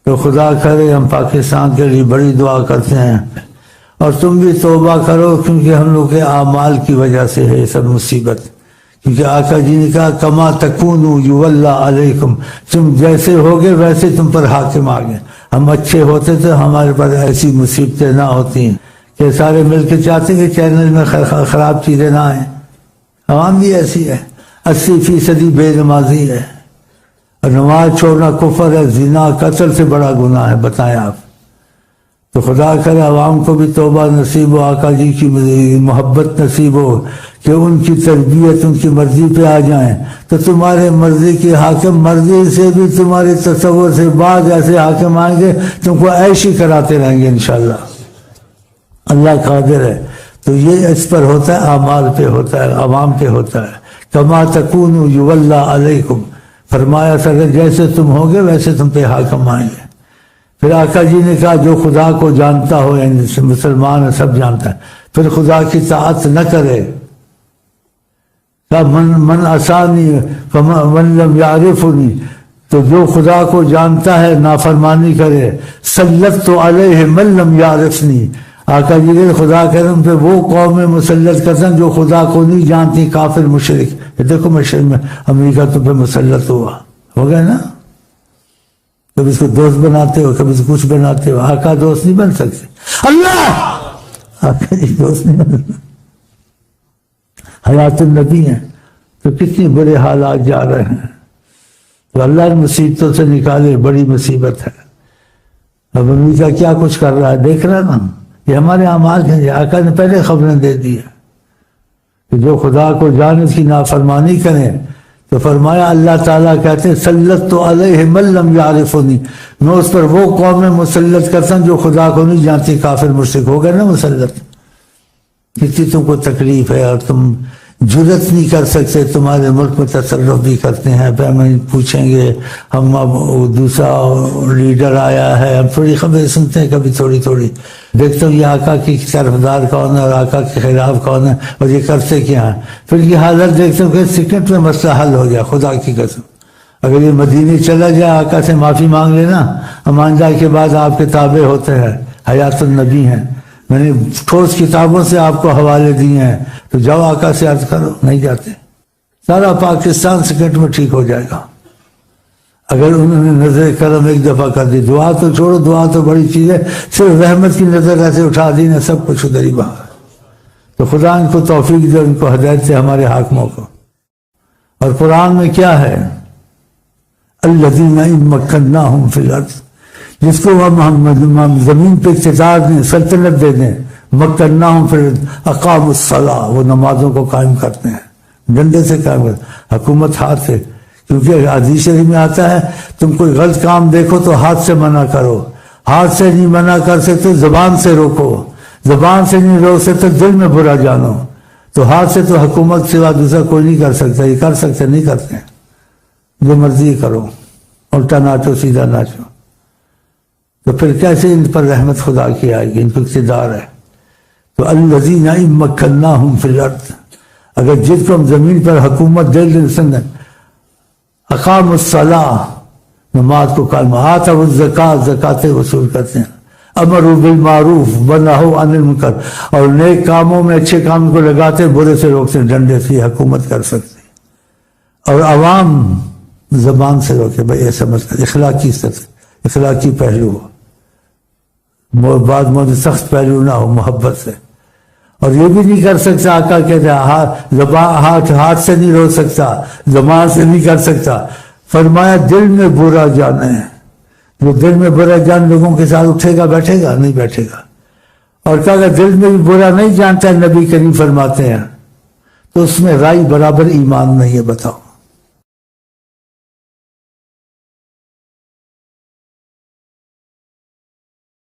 تو خدا کرے ہم پاکستان کے لیے بڑی دعا کرتے ہیں، اور تم بھی توبہ کرو، کیونکہ ہم لوگ کے اعمال کی وجہ سے ہے یہ سب مصیبت۔ کیونکہ آقا جی نے کہا کما تکونوا یولی علیکم، تم جیسے ہوگے ویسے تم پر حاکم آگے۔ ہم اچھے ہوتے تو ہمارے پر ایسی مصیبتیں نہ ہوتی ہیں کہ سارے مل کے چاہتے کہ چینل میں خراب چیزیں نہ آئیں۔ عوام بھی ایسی ہے، 80% بے نمازی ہے، اور نماز چھوڑنا کفر ہے، زنا قتل سے بڑا گناہ ہے، بتائیں آپ۔ تو خدا کرے عوام کو بھی توبہ نصیب ہو، آقا جی کی محبت نصیب ہو، کہ ان کی تربیت ان کی مرضی پہ آ جائیں، تو تمہارے مرضی کی حاکم، مرضی سے بھی تمہارے تصور سے بعض ایسے حاکم آئیں گے تم کو عیشی کراتے رہیں گے انشاءاللہ۔ اللہ قادر ہے۔ تو یہ اس پر ہوتا ہے، اعمال پہ ہوتا ہے، عوام پہ ہوتا ہے۔ کما تکونوا یولی علیکم، فرمایا اگر جیسے تم ہوگے ویسے تم پہ حاکم آئیں گے۔ پھر آقا جی نے کہا جو خدا کو جانتا ہو، یعنی مسلمان سب جانتا ہے، پھر خدا کی طاعت نہ کرے، من عصانی من لم یعرفنی، تو جو خدا کو جانتا ہے نافرمانی کرے، سلطت علیہ من لم یعرفنی، آقا جی کے خدا کرم پہ وہ قوم میں مسلط کرتا جو خدا کو نہیں جانتی، کافر مشرک۔ دیکھو مشرق میں امریکہ تو پہ مسلط ہو گئے نا، کبھی اس کو دوست بناتے ہو، کبھی اس کو کچھ بناتے ہو۔ آقا دوست نہیں بن سکتے، اللہ آقا جی دوست نہیں بن سکتے، حیات النبی ہیں، تو کتنی برے حالات جا رہے ہیں۔ تو اللہ نے مصیبتوں سے نکالے، بڑی مصیبت ہے۔ اب امریکہ کیا کچھ کر رہا ہے دیکھ رہا نا، یہ ہمارے اعمال ہیں۔ آقا نے پہلے خبریں دے دی ہے کہ جو خدا کو جانے کی نافرمانی کریں، تو فرمایا اللہ تعالیٰ کہتے ہیں سلطت علیہ من لم یعرفنی، میں اس پر وہ قوم میں مسلط کرتا ہوں جو خدا کو نہیں جانتی، کافر مشرک ہو گئے نا مسلط۔ کتنی تم کو تکلیف ہے، اور تم جرت نہیں کر سکتے، تمہارے ملک میں تصرف بھی کرتے ہیں۔ پھر ہمیں پوچھیں گے، ہم اب دوسرا لیڈر آیا ہے، ہم تھوڑی خبریں سنتے ہیں، کبھی تھوڑی تھوڑی دیکھتا ہوں یہ آقا کی طرفدار کون ہے اور آقا کے خلاف کون ہے، اور یہ کرتے کیا ہیں۔ پھر یہ حالت دیکھتا ہوں کہ سیکنڈ میں مسئلہ حل ہو گیا، خدا کی قسم۔ اگر یہ مدینے چلا جائے، آقا سے معافی مانگ لینا، امان جائے کے بعد آپ کے تابع ہوتے ہیں، حیات النبی ہیں، میں نے ٹھوس کتابوں سے آپ کو حوالے دیے ہیں، تو جاؤ آقا سے عرض کرو، نہیں جاتے۔ سارا پاکستان سیکنڈ میں ٹھیک ہو جائے گا اگر انہوں نے نظر کرم ایک دفعہ کر دی۔ دعا تو چھوڑو، دعا تو بڑی چیز ہے، صرف رحمت کی نظر ایسے اٹھا دی نا، سب کچھ ادھر ہی باہر۔ تو خدا ان کو توفیق دے، ان کو ہدایت سے، ہمارے حاکموں کو۔ اور قرآن میں کیا ہے؟ الذین ان مکناہم فی الارض، جس کو ہم زمین پہ اقتدار دیں، سلطنت دے دیں، مکناہم فی الارض اقاموا الصلاۃ، وہ نمازوں کو قائم کرتے ہیں، ڈنڈے سے قائم کرتے ہیں، حکومت ہاتھ سے۔ کیونکہ حدیث شریف میں آتا ہے تم کوئی غلط کام دیکھو تو ہاتھ سے منع کرو، ہاتھ سے نہیں منع کر سکتے زبان سے روکو، زبان سے نہیں روک سکتے دل میں برا جانو۔ تو ہاتھ سے تو حکومت سوا دوسرا کوئی نہیں کر سکتا، یہ کر سکتے نہیں کرتے، جو مرضی کرو، الٹا ناچو سیدھا ناچو۔ تو پھر کیسے ان پر رحمت خدا کی آئے گی؟ ان کو اقتدار ہے۔ تو الذین ان مکناہم فی الارض، اگر جس کو ہم زمین پر حکومت دے دیں، اقام الصلاۃ، نماز کو قائم، آتوا الزکوٰۃ، زکوٰۃ وصول کرتے ہیں، امروا بالمعروف ونہوا عن المنکر، اور نیک کاموں میں اچھے کام کو لگاتے، برے سے روکتے، ڈنڈے سے حکومت کر سکتے۔ اور عوام زبان سے روکے، بھائی ایسا مت کر، اخلاقی پہلو ہو، بعض موت سخت پہلو نہ ہو، محبت سے۔ اور یہ بھی نہیں کر سکتا، آقا کہتے ہیں ہاتھ سے نہیں روک سکتا، زبان سے نہیں کر سکتا، فرمایا دل میں برا جانا ہے، جو دل میں برا جان لوگوں کے ساتھ اٹھے گا بیٹھے گا؟ نہیں بیٹھے گا۔ اور کہا اگر دل میں بھی برا نہیں جانتا ہے، نبی کریم فرماتے ہیں، تو اس میں رائی برابر ایمان نہیں ہے، بتاؤ۔